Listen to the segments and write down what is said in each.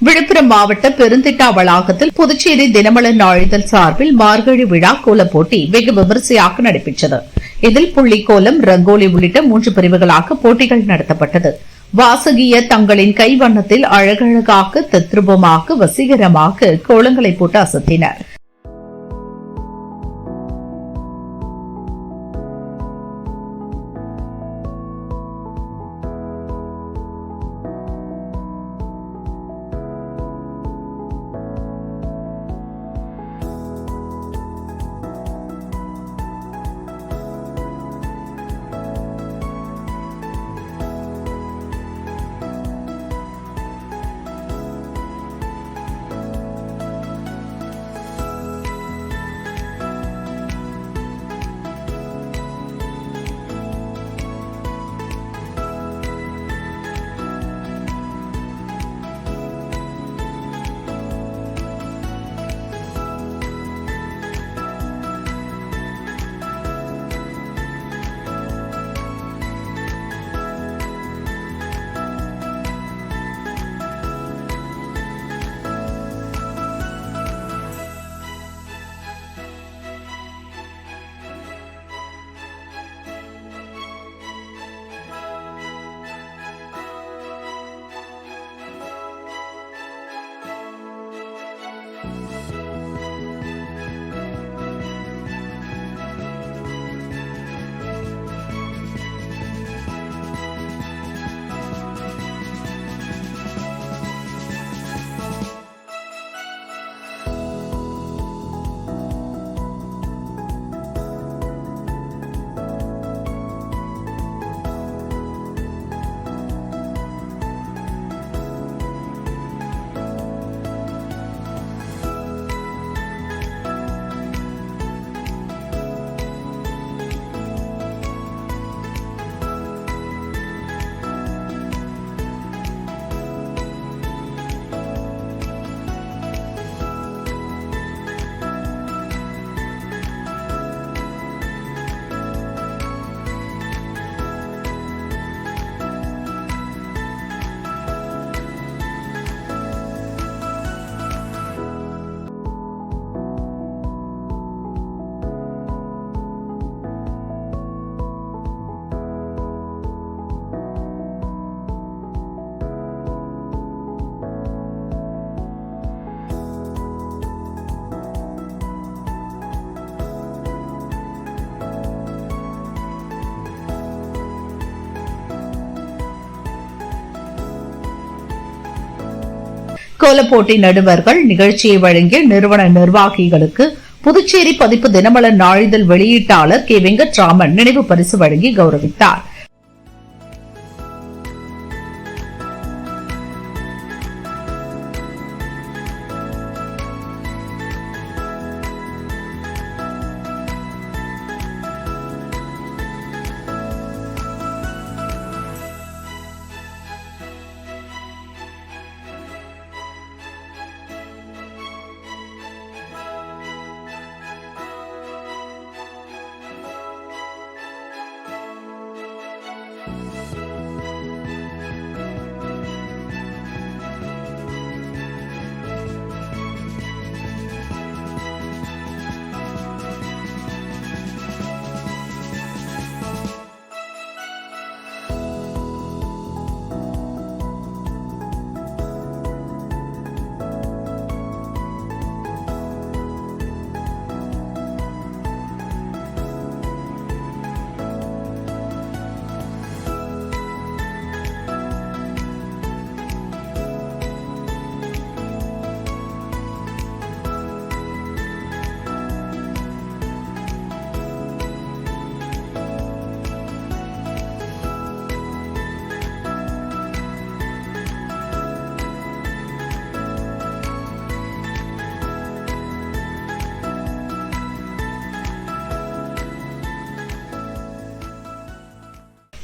விழுப்புரம் மாவட்ட பெருந்திட்டா வளாகத்தில் புதுச்சேரி தினமலர் நாளிதழ் சார்பில் மார்கழி விழா கோலப் போட்டி வெகு விமரிசையாக நடைபெற்றது. இதில் புள்ளிக்கோலம், ரங்கோலி உள்ளிட்ட 3 பிரிவுகளாக போட்டிகள் நடத்தப்பட்டது. வாசகியர் தங்களின் கைவண்ணத்தில் அழகழகாக, தத்ரூபமாக, வசீகரமாக கோலங்களை போட்டு அசத்தினர். கோலப்போட்டி நடுவர்கள், நிகழ்ச்சியை வழங்கிய நிறுவன நிர்வாகிகளுக்கு புதுச்சேரி பதிப்பு தினமலர் நாளிதழ் வெளியீட்டாளர் கே. வெங்கட்ராமன் நினைவு பரிசு வழங்கி கௌரவித்தார்.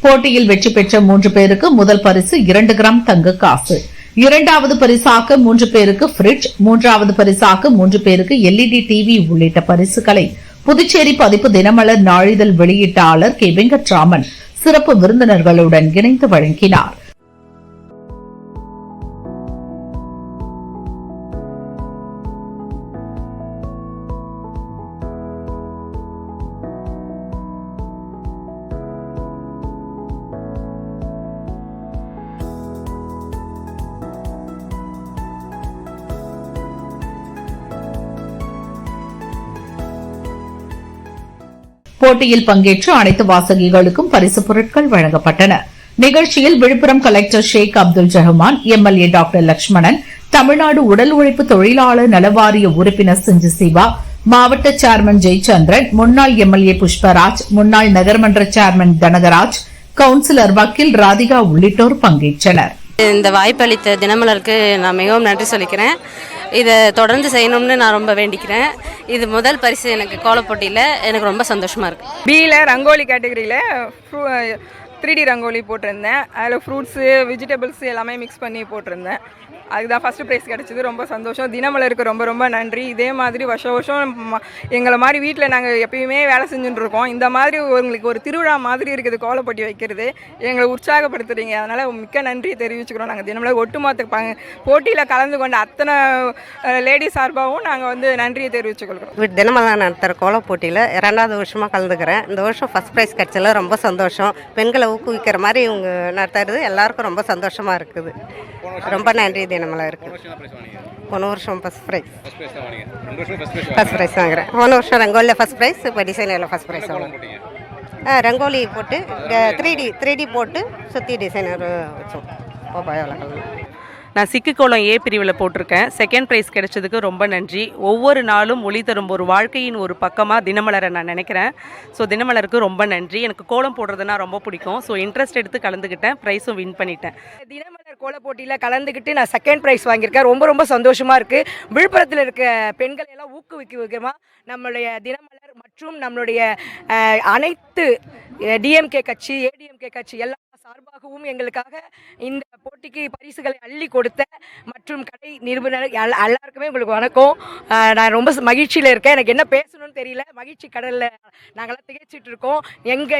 போட்டியில் வெற்றி பெற்ற 3 பேருக்கு முதல் பரிசு 2 கிராம் தங்க காசு, இரண்டாவது பரிசாக 3 பேருக்கு பிரிட்ஜ், மூன்றாவது பரிசாக 3 பேருக்கு LED டிவி உள்ளிட்ட பரிசுகளை புதுச்சேரி பதிப்பு தினமலர் நாளிதழ் வெளியீட்டாளர் கே. வெங்கட்ராமன் சிறப்பு விருந்தினர்களுடன் இணைந்து வழங்கினார். போட்டியில் பங்கேற்ற அனைத்து வாசகிகளுக்கும் பரிசுப் பொருட்கள் வழங்கப்பட்டன. நிகழ்ச்சியில் விழுப்புரம் கலெக்டர் ஷேக் அப்துல் ரஹ்மான், எம்எல்ஏ டாக்டர் லட்சுமணன், தமிழ்நாடு உடல் உழைப்பு தொழிலாளர் நலவாரிய உறுப்பினர் சிஞ்சு சிவா, மாவட்ட சேர்மன் ஜெயச்சந்திரன், முன்னாள் எம்எல்ஏ புஷ்பராஜ், முன்னாள் நகர்மன்ற சேர்மன் தனகராஜ், கவுன்சிலர் வக்கீல் ராதிகா உள்ளிட்டோர் பங்கேற்றனர். இந்த வாய்ப்பளித்த தினமலருக்கு நான் மிகவும் நன்றி சொல்லிக்கிறேன். இதை தொடர்ந்து செய்யணும்னு நான் ரொம்ப வேண்டிக்கிறேன். இது முதல் பரிசு எனக்கு கோலப்போட்டியில் எனக்கு ரொம்ப சந்தோஷமாக இருக்குது. பியில் ரங்கோலி கேட்டகரியில் 3D ரங்கோலி போட்டிருந்தேன். அதில் ஃப்ரூட்ஸு வெஜிடபிள்ஸு எல்லாமே மிக்ஸ் பண்ணி போட்டிருந்தேன். அதுதான் ஃபஸ்ட்டு ப்ரைஸ் கிடச்சிது. ரொம்ப சந்தோஷம். தினமலருக்கு ரொம்ப ரொம்ப நன்றி. இதே மாதிரி வருஷம் எங்களை மாதிரி வீட்டில் நாங்கள் எப்பயுமே வேலை செஞ்சுட்டு இருக்கோம். இந்த மாதிரி உங்களுக்கு ஒரு திருவிழா மாதிரி இருக்குது கோலப்போட்டி வைக்கிறது. எங்களை உற்சாகப்படுத்துறீங்க. அதனால் மிக்க நன்றி தெரிவிச்சுக்கிறோம். நாங்கள் தினமலர் ஒட்டுமொத்த போட்டியில் கலந்து கொண்ட அத்தனை லேடிஸ் சார்பாகவும் நாங்கள் நன்றியை தெரிவிச்சுக்கொள்கிறோம். தினமலர் நடத்துகிற கோலப்போட்டியில் 2வது வருஷமாக கலந்துக்கிறேன். இந்த வருஷம் ஃபஸ்ட் ப்ரைஸ் கிடச்சல ரொம்ப சந்தோஷம். பெண்களை ஊக்குவிக்கிற மாதிரி இவங்க நடத்துறது எல்லாருக்கும் ரொம்ப சந்தோஷமாக இருக்குது. ரொம்ப நன்றி தினமலருக்கு. போன வருஷம் ஃபஸ்ட் ப்ரைஸ் வாங்குறேன். போன வருஷம் ரங்கோலியில் ஃபஸ்ட் ப்ரைஸ், இப்போ டிசைனில் ஃபஸ்ட் ப்ரைஸ் வாங்குறேன். ரங்கோலி போட்டு 3D போட்டு சுற்றி டிசைனர் வச்சோம். நான் சிக்கு கோலம் ஏ பிரிவில் போட்டிருக்கேன். செகண்ட் ப்ரைஸ் கிடைச்சதுக்கு ரொம்ப நன்றி. ஒவ்வொரு நாளும் ஒளி தரும் ஒரு வாழ்க்கையின் ஒரு பக்கமாக தினமலரை நான் நினைக்கிறேன். ஸோ தினமலருக்கு ரொம்ப நன்றி. எனக்கு கோலம் போடுறதுனா ரொம்ப பிடிக்கும். ஸோ இன்ட்ரெஸ்ட் எடுத்து கலந்துக்கிட்டேன். ப்ரைஸும் வின் பண்ணிட்டேன். தினமலர் கோல போட்டியில் கலந்துக்கிட்டு நான் செகண்ட் ப்ரைஸ் வாங்கியிருக்கேன். ரொம்ப ரொம்ப சந்தோஷமாக இருக்குது. விழுப்புரத்தில் இருக்க பெண்களை எல்லாம் ஊக்குவிக்கமாக நம்மளுடைய தினமலர் மற்றும் நம்மளுடைய அனைத்து டிஎம்கே கட்சி, ஏடிஎம்கே கட்சி எல்லாம் சார்பாகவும் எங்களுக்காக இந்த போட்டிக்கு பரிசுகளை அள்ளி கொடுத்த மற்றும் கடை நிறுவனர் எல்லாருக்குமே உங்களுக்கு வணக்கம். நான் ரொம்ப மகிழ்ச்சியில் இருக்கேன். எனக்கு என்ன பேசணும்னு தெரியல. மகிழ்ச்சி கடலில் நாங்களாம் திகைச்சிட்டு இருக்கோம்.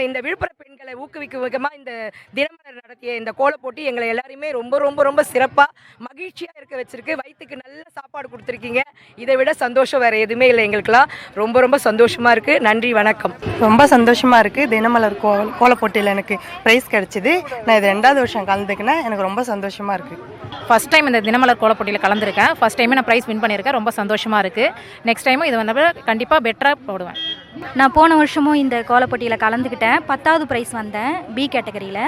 இந்த விழுப்புர பெண்களை ஊக்குவிக்கும் விதமாக இந்த தினமலர் நடத்திய இந்த கோல போட்டி எங்களை எல்லாரையுமே ரொம்ப ரொம்ப ரொம்ப சிறப்பாக மகிழ்ச்சியாக இருக்க வச்சிருக்கு. வயிற்றுக்கு நல்ல சாப்பாடு கொடுத்துருக்கீங்க. இதை விட சந்தோஷம் வேறு எதுவுமே இல்லை. எங்களுக்கெல்லாம் ரொம்ப ரொம்ப சந்தோஷமாக இருக்குது. நன்றி, வணக்கம். ரொம்ப சந்தோஷமாக இருக்குது. தினமலர் கோலப்போட்டியில் எனக்கு ப்ரைஸ் கிடச்சிது. நான் இது 2வது வருஷம் கலந்துக்கினேன். எனக்கு ரொம்ப சந்தோஷமாக இருக்குது. ஃபஸ்ட் டைம் இந்த தினமலர் கோலப்போட்டியில் கலந்துருக்கேன். ஃபஸ்ட் டைமே நான் ப்ரைஸ் வின் பண்ணியிருக்கேன். ரொம்ப சந்தோஷமாக இருக்குது. நெக்ஸ்ட் டைமும் இது கண்டிப்பாக பெட்டராக போடுவேன். நான் போன வருஷமும் இந்த கோலப்போட்டியில் கலந்துக்கிட்டேன். 10வது ப்ரைஸ் வந்தேன் பி கேட்டகரியில்.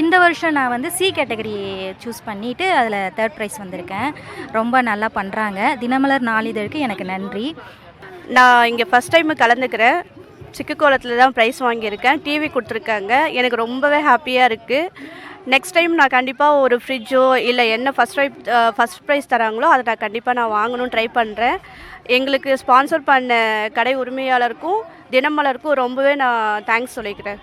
இந்த வருஷம் நான் சி கேட்டகரி சூஸ் பண்ணிவிட்டு அதில் 3rd ப்ரைஸ் வந்திருக்கேன். ரொம்ப நல்லா பண்ணுறாங்க. தினமலர் நாளிதழுக்கு எனக்கு நன்றி. நான் இங்கே ஃபஸ்ட் டைமு கலந்துக்கிறேன். சிக்கு கோலத்தில் தான் ப்ரைஸ் வாங்கியிருக்கேன். டிவி கொடுத்துருக்காங்க. எனக்கு ரொம்பவே ஹாப்பியாக இருக்குது. நெக்ஸ்ட் டைம் நான் கண்டிப்பாக ஒரு ஃப்ரிட்ஜோ இல்லை என்ன ஃபஸ்ட் ப்ரைஸ் தராங்களோ அதை நான் கண்டிப்பாக வாங்கணும்னு ட்ரை பண்ணுறேன். எங்களுக்கு ஸ்பான்சர் பண்ண கடை உரிமையாளருக்கும் தினமலருக்கும் ரொம்பவே நான் தேங்க்ஸ் சொல்லிக்கிறேன்.